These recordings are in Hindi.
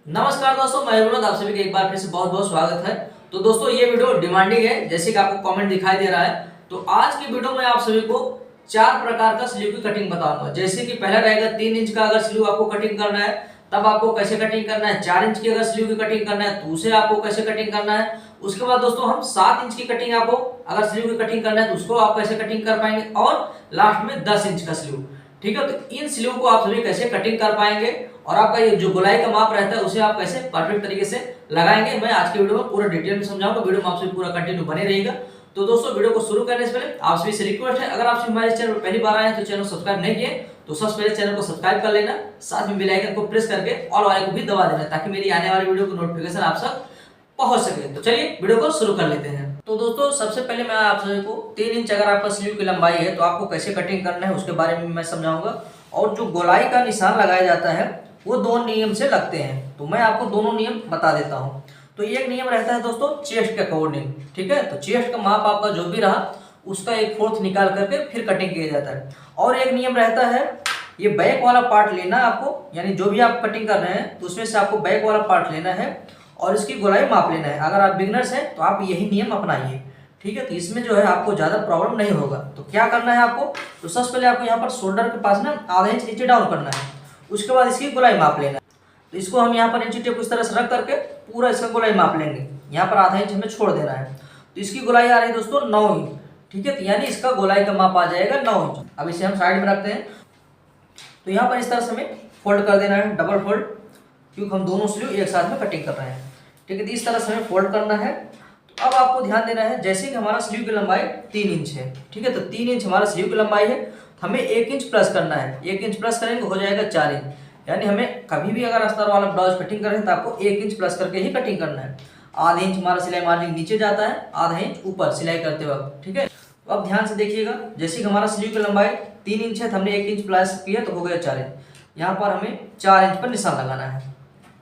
नमस्कार दोस्तों, मैं विनोद, आप सभी का एक बार फिर से बहुत बहुत स्वागत है। तो दोस्तों ये वीडियो डिमांडिंग है, जैसे कि आपको कमेंट दिखाई दे रहा है। तो आज की वीडियो में आप सभी को 4 प्रकार का स्लीव की कटिंग बताऊंगा। जैसे कि पहला रहेगा 3 इंच का अगर स्लीव आपको कटिंग करना है तब आपको कैसे कटिंग करना है। 4 इंच की अगर स्लीव की कटिंग करना है तो उसे आपको कैसे कटिंग करना है। उसके बाद दोस्तों हम 7 इंच की कटिंग आपको अगर स्लीव की कटिंग करना है तो उसको आप कैसे कटिंग कर पाएंगे। और लास्ट में 10 इंच का स्लीव। ठीक है, तो इन स्लीव को आप सभी कैसे कटिंग कर पाएंगे और आपका ये जो गोलाई का माप रहता है उसे आप कैसे परफेक्ट तरीके से लगाएंगे, मैं आज की वीडियो में पूरा डिटेल में समझाऊंगा। वीडियो में आपसे पूरा कंटिन्यू बने रहेगा। तो दोस्तों वीडियो को शुरू करने से पहले आप सभी से रिक्वेस्ट है, अगर आप हमारे चैनल पर पहली बार आए हैं तो चैनल सब्सक्राइब नहीं किए तो सबसे पहले चैनल को सब्सक्राइब कर लेना, साथ में बेल आइकन को प्रेस करके ऑल वाले को भी दबा देना ताकि मेरी आने वाली वीडियो की नोटिफिकेशन आप सब पहुंच सके। तो चलिए वीडियो को शुरू कर लेते हैं। तो दोस्तों सबसे पहले मैं आप सभी को 3 इंच अगर आपका स्लीव की लंबाई है तो आपको कैसे कटिंग करना है उसके बारे में मैं समझाऊंगा। और जो गोलाई का निशान लगाया जाता है वो 2 नियम से लगते हैं, तो मैं आपको दोनों नियम बता देता हूँ। तो एक नियम रहता है दोस्तों चेस्ट के अकॉर्डिंग, ठीक है। तो चेस्ट का माप आपका जो भी रहा उसका 1/4 निकाल करके फिर कटिंग किया जाता है। और एक नियम रहता है ये बैक वाला पार्ट लेना आपको, यानी जो भी आप कटिंग कर रहे हैं तो उसमें से आपको बैक वाला पार्ट लेना है और इसकी गोलाई माप लेना है। अगर आप बिगनर्स हैं तो आप यही नियम अपनाइए, ठीक है। तो इसमें जो है आपको ज़्यादा प्रॉब्लम नहीं होगा। तो क्या करना है आपको, तो सबसे पहले आपको यहाँ पर शोल्डर के पास ना आधा इंच नीचे डाउन करना है। उसके बाद इसकी गोलाई माप लेना है। तो इसको हम यहाँ पर इंची टेप इस तरह से रख करके पूरा इसका गोलाई माप लेंगे। यहाँ पर आधा इंच हमें छोड़ देना है। तो इसकी गोलाई आ रही है दोस्तों 9 इंच, ठीक है। तो यानी इसका गोलाई का माप आ जाएगा 9 इंच। अब इसे हम साइड में रखते हैं। तो यहाँ पर इस तरह से हमें फोल्ड कर देना है, डबल फोल्ड, क्योंकि हम दोनों स्लीव एक साथ में कटिंग कर रहे हैं, ठीक है। तो इस तरह से हमें फोल्ड करना है। तो अब आपको ध्यान देना है, जैसे कि हमारा स्लीव की लंबाई 3 इंच है, ठीक है। तो 3 इंच हमारा स्लीव की लंबाई है, हमें 1 इंच प्लस करना है। 1 इंच प्लस करेंगे हो जाएगा 4 इंच। यानी हमें कभी भी अगर अस्तर वाला ब्लाउज कटिंग करें तो आपको 1 इंच प्लस करके ही कटिंग करना है। आधा इंच हमारा सिलाई मार्जिन नीचे जाता है, आधा इंच ऊपर सिलाई करते वक्त, ठीक है। तो अब ध्यान से देखिएगा, जैसे कि हमारा स्लीव की लंबाई 3 इंच है तो हमने 1 इंच प्लस किया तो हो गया 4 इंच। यहाँ पर हमें 4 इंच पर निशान लगाना है।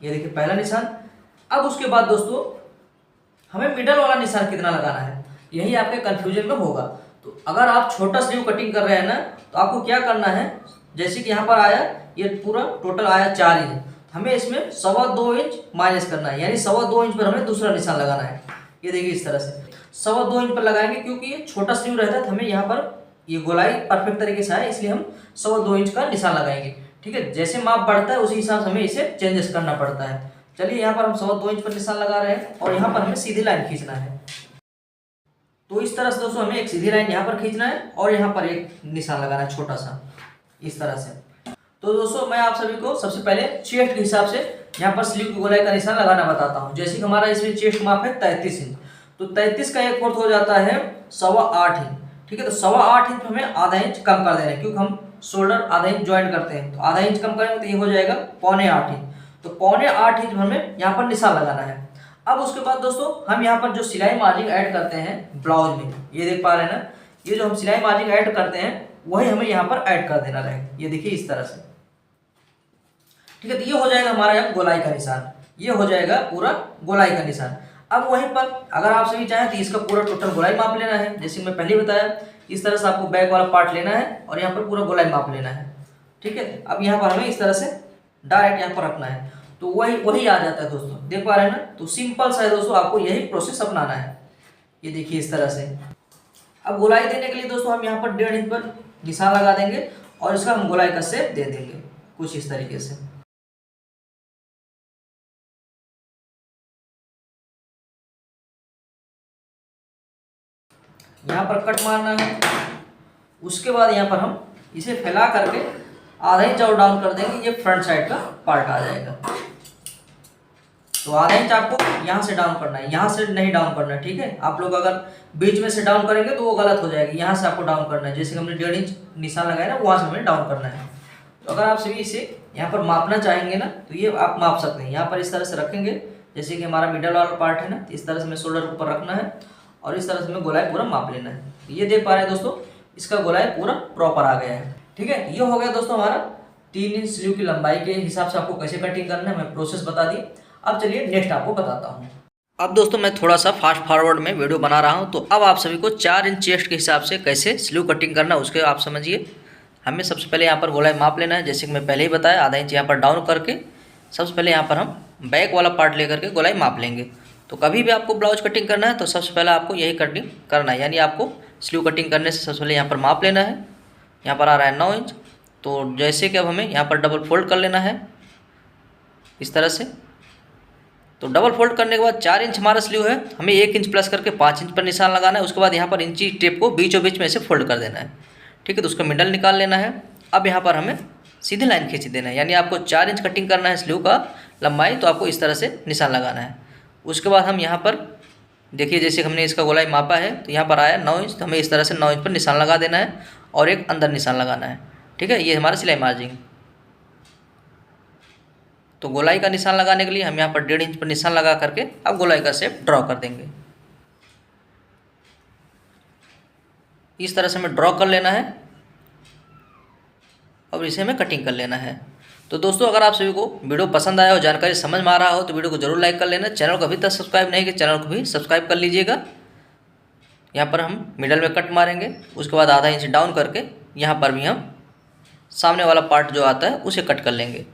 ये देखिए पहला निशान। अब उसके बाद दोस्तों हमें मिडल वाला निशान कितना लगाना है, यही आपके कंफ्यूजन में होगा। तो अगर आप छोटा स्लीव कटिंग कर रहे हैं ना तो आपको क्या करना है, जैसे कि यहाँ पर आया ये पूरा टोटल आया 4 इंच, हमें इसमें 2.25 इंच माइनस करना है। यानी 2.25 इंच पर हमें दूसरा निशान लगाना है। ये देखिए इस तरह से 2.25 इंच पर लगाएंगे, क्योंकि ये छोटा स्लीव रहता है तो हमें यहाँ पर ये गोलाई परफेक्ट तरीके से आए, इसलिए हम 2.25 इंच का निशान लगाएंगे, ठीक है। जैसे माप बढ़ता है उसी हिसाब से हमें इसे चेंजेस करना पड़ता है। चलिए यहाँ पर हम 2.25 इंच पर निशान लगा रहे हैं और यहाँ पर हमें सीधी लाइन खींचना है। तो इस तरह से दोस्तों हमें एक सीधी लाइन यहाँ पर खींचना है और यहाँ पर एक निशान लगाना है छोटा सा, इस तरह से। तो दोस्तों मैं आप सभी को सबसे पहले चेस्ट के हिसाब से यहाँ पर स्लीव की गोलाई का निशान लगाना बताता हूँ। जैसे कि हमारा इसमें चेस्ट माप है 33 इंच, तो 33 का 1/4 हो जाता है 8.25 इंच, ठीक है। तो 8.25 इंच हमें आधा इंच कम कर देना है, क्योंकि हम शोल्डर आधा इंच ज्वाइन करते हैं। तो आधा इंच कम करेंगे तो ये हो जाएगा 7.25 इंच। तो 7.25 इंच हमें यहाँ पर निशान लगाना है। अब उसके बाद दोस्तों हम यहाँ पर जो सिलाई मार्जिन ऐड करते हैं ब्लाउज में, ये देख पा रहे हैं ना, ये जो हम सिलाई मार्जिन ऐड करते हैं वही हमें यहाँ पर ऐड कर देना रहेगा। ये देखिए इस तरह से, ठीक है। तो ये हो जाएगा हमारा यहाँ गोलाई का निशान, ये हो जाएगा पूरा गोलाई का निशान। अब वहीं पर अगर आप सभी चाहें तो इसका पूरा टोटल गोलाई माप लेना है। जैसे मैं पहले बताया, इस तरह से आपको बैक वाला पार्ट लेना है और यहाँ पर पूरा गोलाई माप लेना है, ठीक है। अब यहाँ पर हमें इस तरह से डायरेक्ट यहाँ पर रखना है, तो वही आ जाता है दोस्तों, देख पा रहे हैं ना। तो सिंपल सा है दोस्तों, आपको यही प्रोसेस अपनाना है। ये देखिए इस तरह से। अब गोलाई देने के लिए दोस्तों हम यहाँ पर 1.5 इंच पर निशान लगा देंगे और इसका हम गोलाई का शेप दे देंगे कुछ इस तरीके से। यहाँ पर कट मारना है। उसके बाद यहाँ पर हम इसे फैला करके आधा इंच और डाउन कर देंगे, ये फ्रंट साइड का पार्ट आ जाएगा। तो आधा इंच आपको यहाँ से डाउन करना है, यहाँ से नहीं डाउन करना है, ठीक है। आप लोग अगर बीच में से डाउन करेंगे तो वो गलत हो जाएगी। यहाँ से आपको डाउन करना है, जैसे कि हमने 1.5 इंच निशान लगाया ना वहाँ से हमें डाउन करना है। तो अगर आप सभी इसे यहाँ पर मापना चाहेंगे ना तो ये आप माप सकते हैं। यहाँ पर इस तरह से रखेंगे, जैसे कि हमारा मिडल वाला पार्ट है ना, इस तरह से हमें शोल्डर के ऊपर रखना है और इस तरह से हमें गोलाई पूरा माप लेना है। ये देख पा रहे हैं दोस्तों, इसका गोलाई पूरा प्रॉपर आ गया है, ठीक है। ये हो गया दोस्तों हमारा 3 इंच स्लीव की लंबाई के हिसाब से आपको कैसे कटिंग करना है, मैं प्रोसेस बता दी। अब चलिए नेक्स्ट आपको बताता हूँ। अब दोस्तों मैं थोड़ा सा फास्ट फॉरवर्ड में वीडियो बना रहा हूँ, तो अब आप सभी को 4 इंच चेस्ट के हिसाब से कैसे स्लीव कटिंग करना है उसके आप समझिए। हमें सबसे पहले यहाँ पर गोलाई माप लेना है, जैसे कि मैं पहले ही बताया, आधा इंच यहाँ पर डाउन करके सबसे पहले यहाँ पर हम बैक वाला पार्ट लेकर के गोलाई माप लेंगे। तो कभी भी आपको ब्लाउज कटिंग करना है तो सबसे पहले आपको यही कटिंग करना है, यानी आपको स्लीव कटिंग करने से सबसे पहले यहाँ पर माप लेना है। यहाँ पर आ रहा है 9 इंच। तो जैसे कि अब हमें यहाँ पर डबल फोल्ड कर लेना है इस तरह से। तो डबल फोल्ड करने के बाद 4 इंच हमारा स्लीव है, हमें 1 इंच प्लस करके 5 इंच पर निशान लगाना है। उसके बाद यहाँ पर इंची टेप को बीचों बीच में से फोल्ड कर देना है, ठीक है। तो उसका मिडल निकाल लेना है। अब यहाँ पर हमें सीधी लाइन खींच देना है, यानी आपको 4 इंच कटिंग करना है स्लीव का लंबाई, तो आपको इस तरह से निशान लगाना है। उसके बाद हम यहाँ पर देखिए, जैसे हमने इसका गोलाई मापा है तो यहाँ पर आया 9 इंच, तो हमें इस तरह से 9 इंच पर निशान लगा देना है और एक अंदर निशान लगाना है, ठीक है। ये हमारा सिलाई मार्जिन। तो गोलाई का निशान लगाने के लिए हम यहाँ पर 1.5 इंच पर निशान लगा करके अब गोलाई का शेप ड्रॉ कर देंगे। इस तरह से हमें ड्रॉ कर लेना है और इसे हमें कटिंग कर लेना है। तो दोस्तों, अगर आप सभी को वीडियो पसंद आया हो, जानकारी समझ में आ रहा हो, तो वीडियो को जरूर लाइक कर लेना। चैनल को अभी तक सब्सक्राइब नहीं किया, चैनल को भी सब्सक्राइब कर लीजिएगा। यहाँ पर हम मिडल में कट मारेंगे, उसके बाद आधा इंच डाउन करके यहाँ पर भी हम सामने वाला पार्ट जो आता है उसे कट कर लेंगे,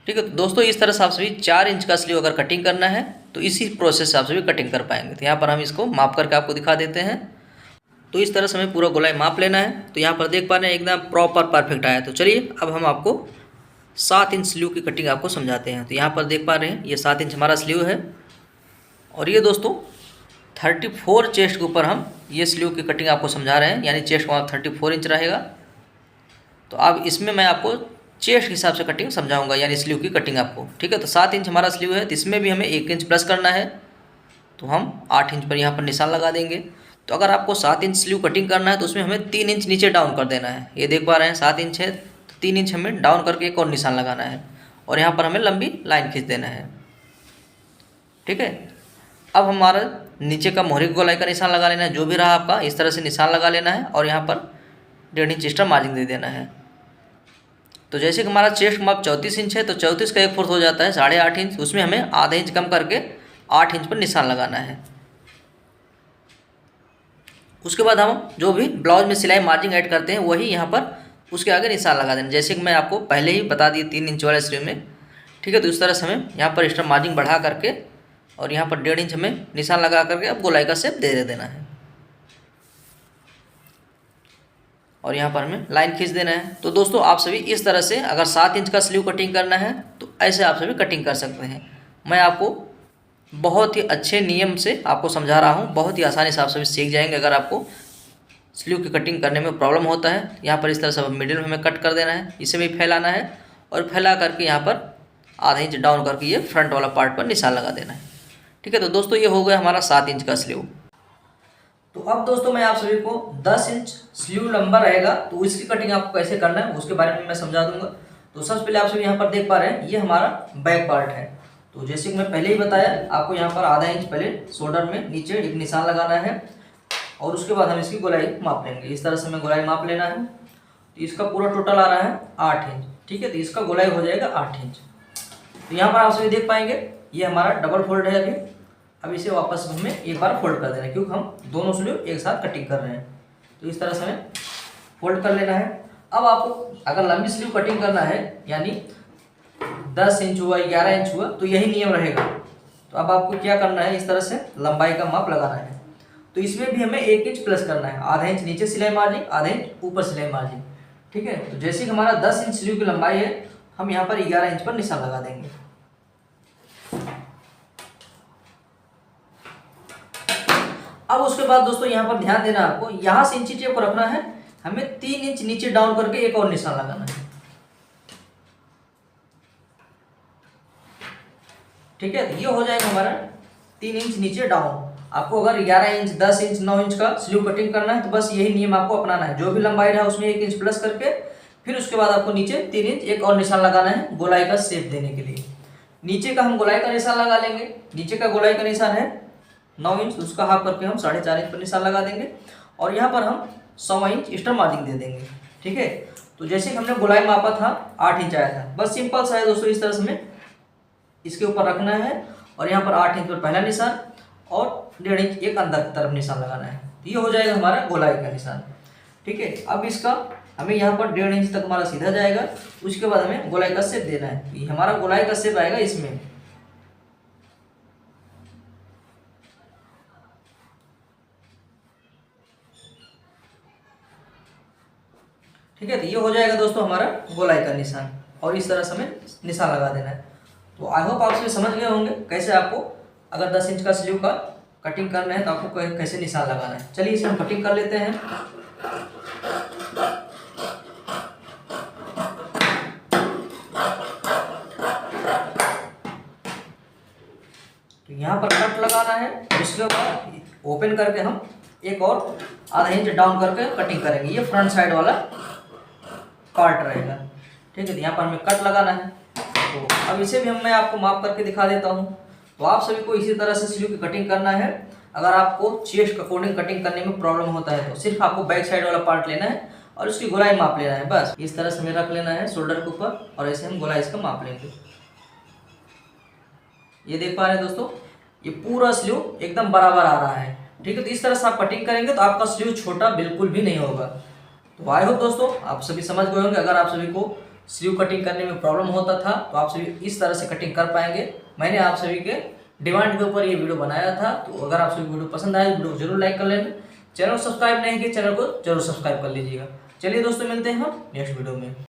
ठीक है। तो दोस्तों, इस तरह से आप सभी 4 इंच का स्लीव अगर कटिंग करना है तो इसी प्रोसेस से आप सभी कटिंग कर पाएंगे। तो यहाँ पर हम इसको माप करके आपको दिखा देते हैं। तो इस तरह से हमें पूरा गोलाई माप लेना है। तो यहाँ पर देख पा रहे हैं एकदम प्रॉपर परफेक्ट आया। तो चलिए अब हम आपको 7 इंच स्लीव की कटिंग आपको समझाते हैं। तो यहाँ पर देख पा रहे हैं ये 7 इंच हमारा स्लीव है और ये दोस्तों 34 चेस्ट के ऊपर हम ये स्लीव की कटिंग आपको समझा रहे हैं, यानी चेस्ट का 34 इंच रहेगा। तो अब इसमें मैं आपको चेस्ट के हिसाब से कटिंग समझाऊंगा, यानी स्लीव की कटिंग आपको, ठीक है। तो 7 इंच हमारा स्लीव है, तो इसमें भी हमें 1 इंच प्लस करना है। तो हम 8 इंच पर यहाँ पर निशान लगा देंगे। तो अगर आपको 7 इंच स्लीव कटिंग करना है तो उसमें हमें 3 इंच नीचे डाउन कर देना है। ये देख पा रहे हैं 7 इंच है, तो 3 इंच हमें डाउन करके एक और निशान लगाना है और यहाँ पर हमें लंबी लाइन खींच देना है, ठीक है। अब हमारा नीचे का मोहरी गोलाई का निशान लगा लेना है, जो भी रहा आपका इस तरह से निशान लगा लेना है और यहाँ पर 1.5 इंच एक्स्ट्रा मार्जिन दे देना है। तो जैसे कि हमारा चेस्ट माप 34 इंच है, तो 34 का 1/4 हो जाता है 8.5 इंच। उसमें हमें आधा इंच कम करके 8 इंच पर निशान लगाना है। उसके बाद हम जो भी ब्लाउज में सिलाई मार्जिन ऐड करते हैं वही यहाँ पर उसके आगे निशान लगा देना, जैसे कि मैं आपको पहले ही बता दिए 3 इंच वाले स्लीव में, ठीक है। तो इस तरह से हमें यहाँ पर एक्स्ट्रा मार्जिन बढ़ा करके और यहाँ पर 1.5 इंच हमें निशान लगा करके अब गोलाई का शेप दे देना है और यहाँ पर हमें लाइन खींच देना है। तो दोस्तों, आप सभी इस तरह से अगर 7 इंच का स्लीव कटिंग करना है तो ऐसे आप सभी कटिंग कर सकते हैं। मैं आपको बहुत ही अच्छे नियम से आपको समझा रहा हूँ, बहुत ही आसानी से आप सभी सीख जाएंगे। अगर आपको स्लीव की कटिंग करने में प्रॉब्लम होता है, यहाँ पर इस तरह से मिडिल में हमें कट कर देना है, इसे भी फैलाना है और फैला करके यहाँ पर आधा इंच डाउन करके ये फ्रंट वाला पार्ट पर निशान लगा देना है, ठीक है। तो दोस्तों, ये हो गया हमारा 7 इंच का स्लीव। तो अब दोस्तों, मैं आप सभी को 10 इंच स्लीव लंबा रहेगा तो इसकी कटिंग आपको कैसे करना है उसके बारे में मैं समझा दूंगा। तो सबसे पहले आप सभी यहाँ पर देख पा रहे हैं ये हमारा बैक पार्ट है। तो जैसे कि मैं पहले ही बताया आपको, यहाँ पर आधा इंच पहले शोल्डर में नीचे एक निशान लगाना है और उसके बाद हम इसकी गोलाई माप लेंगे। इस तरह से हमें गोलाई माप लेना है। तो इसका पूरा टोटल आ रहा है 8 इंच, ठीक है। तो इसका गोलाई हो जाएगा 8 इंच। तो यहाँ पर आप सभी देख पाएंगे ये हमारा डबल फोल्ड है अभी। अब इसे वापस हमें एक बार फोल्ड कर देना है, क्योंकि हम दोनों स्लीव एक साथ कटिंग कर रहे हैं। तो इस तरह से हमें फोल्ड कर लेना है। अब आपको अगर लंबी स्लीव कटिंग करना है, यानी 10 इंच हुआ 11 इंच हुआ, तो यही नियम रहेगा। तो अब आपको क्या करना है, इस तरह से लंबाई का माप लगाना है। तो इसमें भी हमें 1 इंच प्लस करना है, आधा इंच नीचे सिलाई मार्जिन, आधा इंच ऊपर सिलाई मार्जिन, ठीक है। तो जैसे कि हमारा 10 इंच स्लीव की लंबाई है, हम यहाँ पर 11 इंच पर निशान लगा देंगे। अब उसके बाद दोस्तों, यहाँ पर ध्यान देना आपको, यहाँ से इंची टेप को रखना है, हमें 3 इंच नीचे डाउन करके एक और निशान लगाना है, ठीक है। ये हो जाएगा हमारा 3 इंच नीचे डाउन। आपको अगर 11 इंच 10 इंच 9 इंच का स्लीव कटिंग करना है तो बस यही नियम आपको अपनाना है। जो भी लंबाई रहा उसमें 1 इंच प्लस करके फिर उसके बाद आपको नीचे 3 इंच एक और निशान लगाना है गोलाई का शेप देने के लिए। नीचे का हम गोलाई का निशान लगा लेंगे। नीचे का गोलाई का निशान है 9 इंच, उसका हाफ करके हम 4.5 इंच पर निशान लगा देंगे और यहाँ पर हम 1.25 इंच एक्स्ट्रा मार्जिन दे देंगे, ठीक है। तो जैसे कि हमने गोलाई मापा था 8 इंच आया था, बस सिंपल सा है दोस्तों। इस तरह से हमें इसके ऊपर रखना है और यहाँ पर 8 इंच पर पहला निशान और 1.5 इंच एक अंदर की तरफ निशान लगाना है। तो ये हो जाएगा हमारा गोलाई का निशान, ठीक है। अब इसका हमें यहाँ पर 1.5 इंच तक हमारा सीधा जाएगा। उसके बाद हमें गोलाई का शेप देना है। ये हमारा गोलाई का शेप आएगा इसमें। ठीक है, तो ये हो जाएगा दोस्तों हमारा गोलाई का निशान, और इस तरह से हमें निशान लगा देना है। तो आई होप आप सभी समझ गए होंगे कैसे आपको अगर 10 इंच का स्लीव का कटिंग करना है तो आपको कैसे निशान लगाना है। चलिए इसे हम कटिंग कर लेते हैं। तो यहाँ पर कट लगाना है, इसके बाद ओपन करके हम एक और आधा इंच डाउन करके कटिंग करेंगे। ये फ्रंट साइड वाला पार्ट रहेगा। ठीक है, तो यहाँ पर हमें कट लगाना है। तो अब इसे भी मैं आपको माप करके दिखा देता हूँ। तो आप सभी को इसी तरह से स्लीव की कटिंग करना है। अगर आपको चेस्ट के अकॉर्डिंग कटिंग करने में प्रॉब्लम होता है तो सिर्फ आपको बैक साइड वाला पार्ट लेना है और उसकी गोलाई माप लेना है। बस इस तरह से हमें रख लेना है शोल्डर के ऊपर, और ऐसे हम गोलाई इसका माप लेंगे। ये देख पा रहे हैं दोस्तों, ये पूरा स्लीव एकदम बराबर आ रहा है। ठीक है, तो इस तरह से आप कटिंग करेंगे तो आपका स्लीव छोटा बिल्कुल भी नहीं होगा। तो आई होप दोस्तों आप सभी समझ गए होंगे। अगर आप सभी को स्लीव कटिंग करने में प्रॉब्लम होता था तो आप सभी इस तरह से कटिंग कर पाएंगे। मैंने आप सभी के डिमांड के ऊपर ये वीडियो बनाया था। तो अगर आप सभी वीडियो पसंद आए वीडियो को जरूर लाइक कर लेना। चैनल सब्सक्राइब नहीं किया, चैनल को जरूर सब्सक्राइब कर लीजिएगा। चलिए दोस्तों, मिलते हैं हम नेक्स्ट वीडियो में।